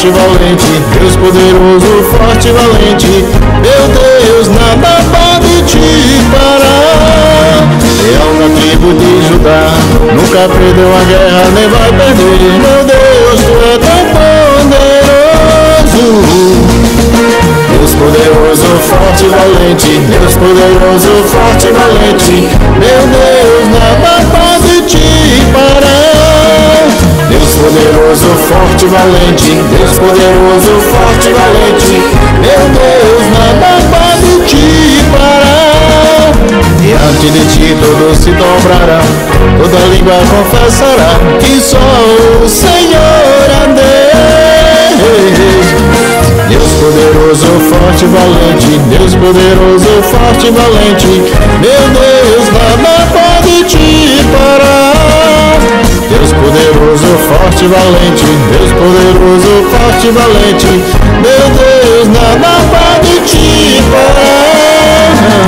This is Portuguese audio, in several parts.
forte e valente, Deus poderoso, forte e valente. Meu Deus, nada pode te parar. Leão da tribo de Judá, nunca perdeu a guerra, nem vai perder. Meu Deus, tu é tão poderoso. Deus poderoso, forte e valente, Deus poderoso, forte e valente. Meu Deus, nada pode te parar. Deus poderoso, forte e valente, Deus poderoso, forte e valente. Meu Deus, nada pode te parar. Diante de ti todos se dobrarão, toda língua confessará que só o Senhor é Deus. Deus poderoso, forte e valente, Deus poderoso, forte e valente. Meu Deus, nada pode te parar. Deus poderoso, forte e valente, Deus poderoso, forte e valente. Meu Deus, nada pode te parar.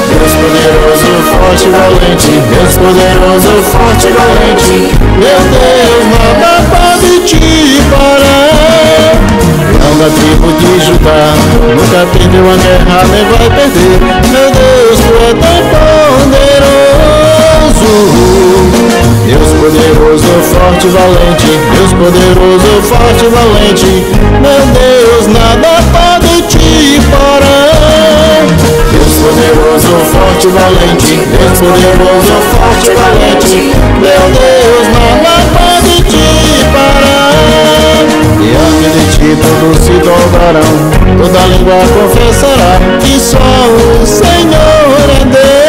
Deus poderoso, forte e valente, Deus poderoso, forte e valente. Meu Deus, nada pode te parar. Leão da tribo de Judá, nunca perdeu a guerra, nem vai perder. Meu Deus, tu é tão poderoso. Deus poderoso, forte e valente, Deus poderoso, forte e valente. Meu Deus, nada pode te parar. Deus poderoso, forte e valente, Deus poderoso, forte e valente. Meu Deus, nada pode te parar. Diante de ti todos se dobrarão, toda língua confessará que só o Senhor é Deus.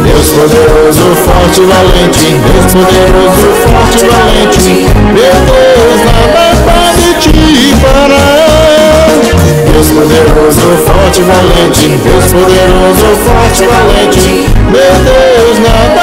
Deus poderoso, forte e valente, Deus poderoso, forte e valente. Meu Deus, nada pode te parar. Deus poderoso, forte e valente, Deus poderoso, forte e valente. Meu Deus, nada